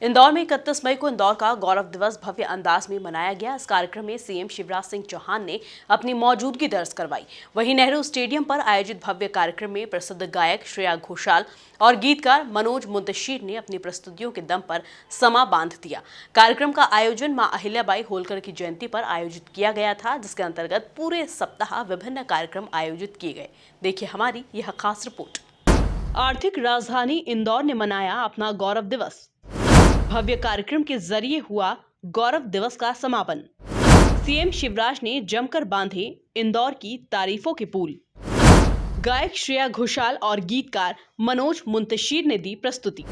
इंदौर में 31 मई को इंदौर का गौरव दिवस भव्य अंदाज में मनाया गया। इस कार्यक्रम में सीएम शिवराज सिंह चौहान ने अपनी मौजूदगी दर्ज करवाई। वहीं नेहरू स्टेडियम पर आयोजित भव्य कार्यक्रम में प्रसिद्ध गायक श्रेया घोषाल और गीतकार मनोज मुंतशिर ने अपनी प्रस्तुतियों के दम पर समा बांध दिया। कार्यक्रम का आयोजन मां अहिल्याबाई होलकर की जयंती पर आयोजित किया गया था, जिसके अंतर्गत पूरे सप्ताह विभिन्न कार्यक्रम आयोजित किए गए। देखिए हमारी यह खास रिपोर्ट। आर्थिक राजधानी इंदौर ने मनाया अपना गौरव दिवस। भव्य कार्यक्रम के जरिए हुआ गौरव दिवस का समापन। सीएम शिवराज ने जमकर बांधे इंदौर की तारीफों के पुल। गायक श्रेया घोषाल और गीतकार मनोज मुंतशिर ने दी प्रस्तुति।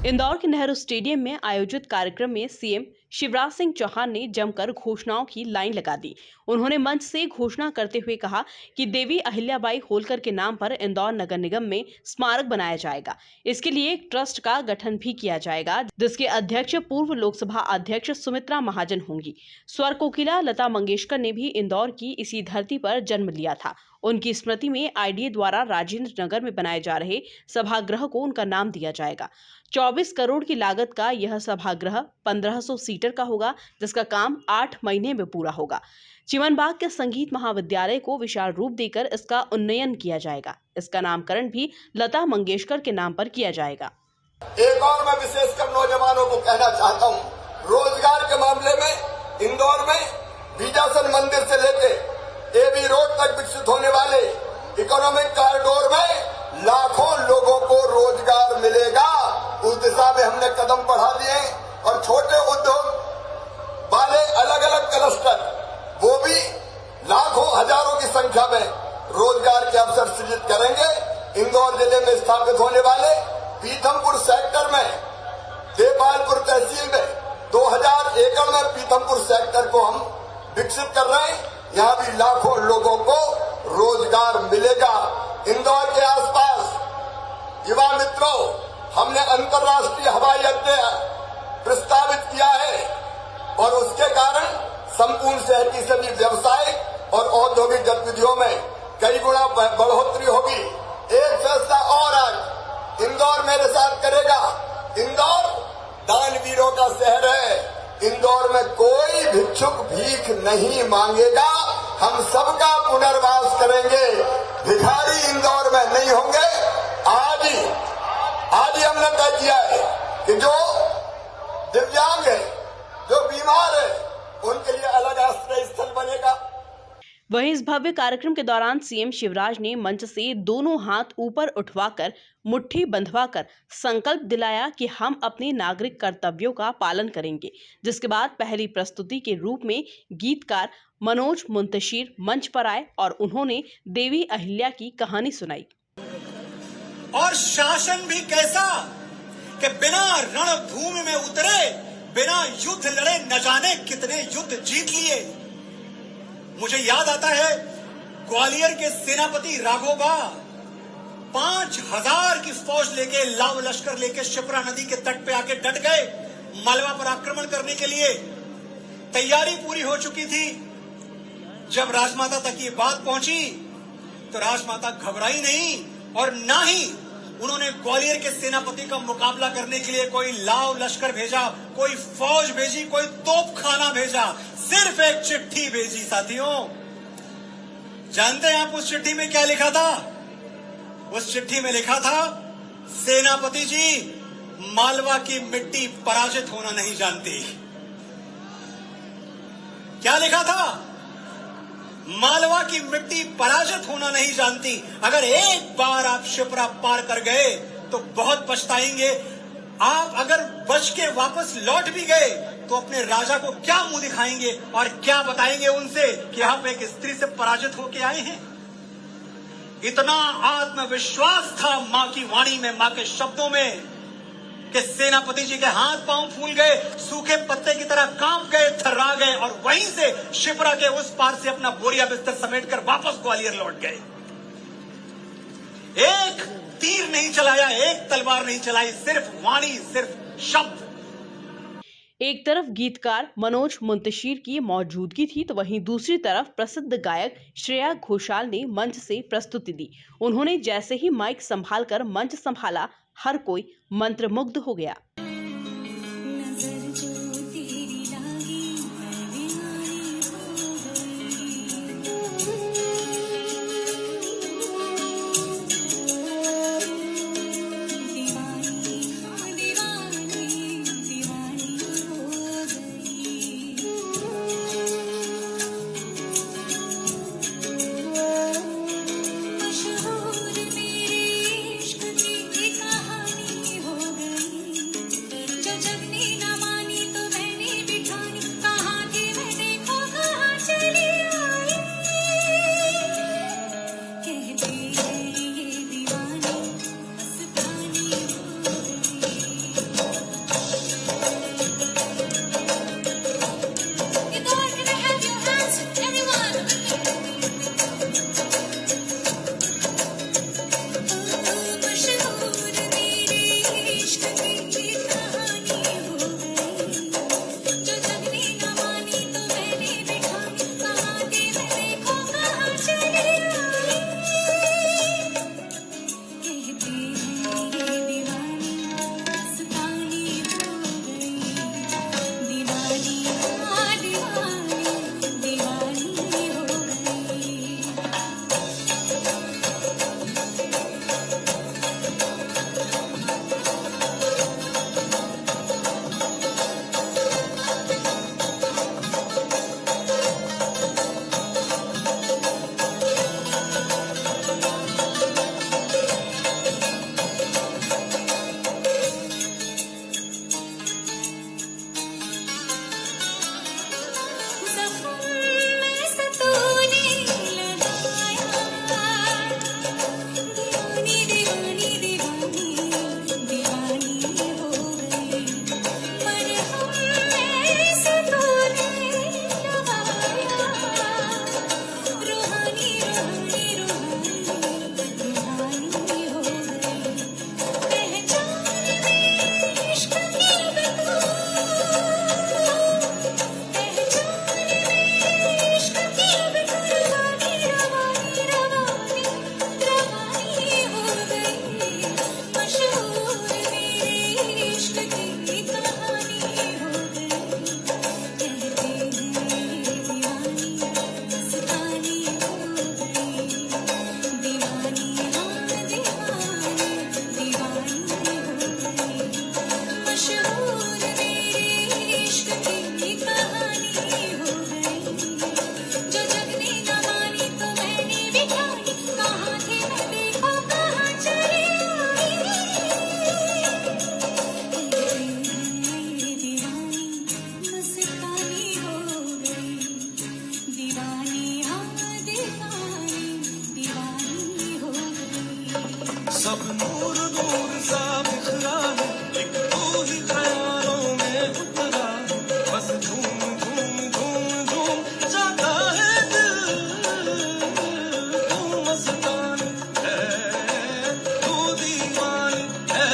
इंदौर के नेहरू स्टेडियम में आयोजित कार्यक्रम में सीएम शिवराज सिंह चौहान ने जमकर घोषणाओं की लाइन लगा दी। उन्होंने मंच से घोषणा करते हुए कहा कि देवी अहिल्याबाई होलकर के नाम पर इंदौर नगर निगम में स्मारक बनाया जाएगा। इसके लिए एक ट्रस्ट का गठन भी किया जाएगा, जिसके अध्यक्ष पूर्व लोकसभा अध्यक्ष सुमित्रा महाजन होंगी। स्वर कोकिला लता मंगेशकर ने भी इंदौर की इसी धरती पर जन्म लिया था। उनकी स्मृति में आईडीए द्वारा राजेंद्र नगर में बनाए जा रहे सभागृह को उनका नाम दिया जाएगा। 24 करोड़ की लागत का यह सभागृह 1500 सीटर का होगा, जिसका काम 8 महीने में पूरा होगा। चिमनबाग के संगीत महाविद्यालय को विशाल रूप देकर इसका उन्नयन किया जाएगा। इसका नामकरण भी लता मंगेशकर के नाम पर किया जाएगा। एक और मैं विशेषकर नौजवानों को कहना चाहता हूँ, रोजगार के मामले में इंदौर में बीजासन मंदिर से लेके एबी रोड तक विकसित होने वाले इकोनॉमिक कॉरिडोर में लाखों लोगों को रोजगार मिलेगा। उस दिशा में हमने कदम बढ़ा दिए और छोटे उद्योग वाले अलग अलग क्लस्टर, वो भी लाखों हजारों की संख्या में रोजगार के अवसर सृजित करेंगे। इंदौर जिले में स्थापित होने वाले पीथमपुर सेक्टर में, देपालपुर तहसील में 2000 एकड़ में पीथमपुर सेक्टर को हम विकसित कर रहे हैं। यहाँ भी लाखों लोगों को रोजगार मिलेगा। इंदौर के आसपास युवा मित्रों, हमने अंतर्राष्ट्रीय हवाई अड्डे प्रस्तावित किया है और उसके कारण संपूर्ण शहर की सभी व्यवसायिक और औद्योगिक गतिविधियों में कई गुना बढ़ोतरी होगी। एक फैसला और आज इंदौर मेरे साथ करेगा। इंदौर दानवीरों का शहर है। इंदौर में कोई भिक्षुक भीख नहीं मांगेगा। हम सबका पुनर्वास करेंगे। भिखारी इंदौर में नहीं होंगे। आज ही हमने तय किया है कि जो दिव्यांग है, जो बीमार है, उनके लिए अलग आश्रय स्थल बनेगा। वहीं इस भव्य कार्यक्रम के दौरान सीएम शिवराज ने मंच से दोनों हाथ ऊपर उठवाकर मुट्ठी बंधवाकर संकल्प दिलाया कि हम अपने नागरिक कर्तव्यों का पालन करेंगे। जिसके बाद पहली प्रस्तुति के रूप में गीतकार मनोज मुंतशिर मंच पर आए और उन्होंने देवी अहिल्या की कहानी सुनाई। और शासन भी कैसा कि बिना रणभूमि में उतरे, बिना युद्ध लड़े न जाने कितने युद्ध जीत लिए। मुझे याद आता है ग्वालियर के सेनापति राघोबा 5000 की फौज लेके, लाव लश्कर लेके शिप्रा नदी के तट पे आके डट गए मालवा पर आक्रमण करने के लिए। तैयारी पूरी हो चुकी थी। जब राजमाता तक ये बात पहुंची तो राजमाता घबराई नहीं और ना ही उन्होंने ग्वालियर के सेनापति का मुकाबला करने के लिए कोई लाव लश्कर भेजा, कोई फौज भेजी, कोई तोपखाना भेजा। सिर्फ एक चिट्ठी भेजी। साथियों, जानते हैं आप उस चिट्ठी में क्या लिखा था? उस चिट्ठी में लिखा था, सेनापति जी, मालवा की मिट्टी पराजित होना नहीं जानती। क्या लिखा था? मालवा की मिट्टी पराजित होना नहीं जानती। अगर एक बार आप शिप्रा पार कर गए तो बहुत पछताएंगे। आप अगर बच के वापस लौट भी गए तो अपने राजा को क्या मुंह दिखाएंगे और क्या बताएंगे उनसे कि आप एक स्त्री से पराजित होके आए हैं। इतना आत्मविश्वास था मां की वाणी में, मां के शब्दों में, कि सेनापति जी के हाथ पांव फूल गए, सूखे पत्ते की तरह कांप गए, थर्रा गए और वहीं से शिप्रा के उस पार से अपना बोरिया बिस्तर समेटकर वापस ग्वालियर लौट गए। एक तीर नहीं चलाया, एक तलवार नहीं चलाई, सिर्फ वाणी, सिर्फ शब्द। एक तरफ गीतकार मनोज मुंतशिर की मौजूदगी थी, तो वहीं दूसरी तरफ प्रसिद्ध गायक श्रेया घोषाल ने मंच से प्रस्तुति दी। उन्होंने जैसे ही माइक संभालकर मंच संभाला, हर कोई मंत्रमुग्ध हो गया। जगनी न मानी तो मैंने बिठानी, कहाँ थी मैं देखो कहाँ चली आई। कहते हैं ये दीवानी मस्तानी हो गई। You know I can have your hands, anyone. मशहूर मेरे इश्क की कहानी हो गई। जो जगनी न मानी तो मैंने बिठानी, कहाँ थी मैं देखो कहाँ चली आई। कहते हैं ये दीवानी मस्तानी हो गई। दीवानी हाँ दीवानी, दीवानी हो गई। ज़ख्म में से तूने लगाया, दीवानी दीवानी दीवानी, दीवानी हो गई। मरहम में से तूने लगाया, रूहानी रूहानी रूहानी, रूहानी हो गई। पहचान में इश्क की इश्क की रवानी रवानी रवानी रवानी हो गई। मशहूर मेरे इश्क की कहानी हो गई। कहते हैं दीवानी मस्तानी हो गई। दीवानी हाँ दीवानी, दीवानी हो गई। मशहूर मेरे इश्क की कहानी हो गई। जो जगनी न मानी तो मैंने बिठानी, कहाँ थी मैं देखो कहाँ चली आई। दीवानी मस्तानी हो गई। दीवानी हाँ दीवानी, दीवानी हो गई। सब नूर नूर सा बिखरा है, एक तू ही ख्यालों में उतरा है। बस झूम झूम झूम झूम जाता है दिल। तू मस्तानी है, तू दीवानी है,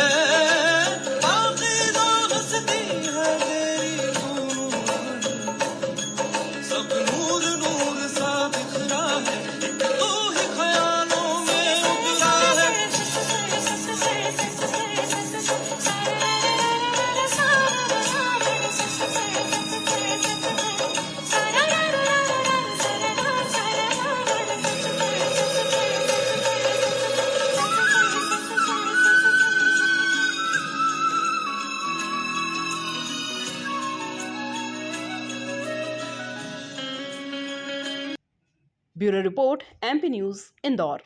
बाकी जो हंसती है तेरी तू नूरानी। सब नूर नूर सा बिखरा है, एक तू ही ख्यालों में उतरा है। Bureau report, MP news, Indore.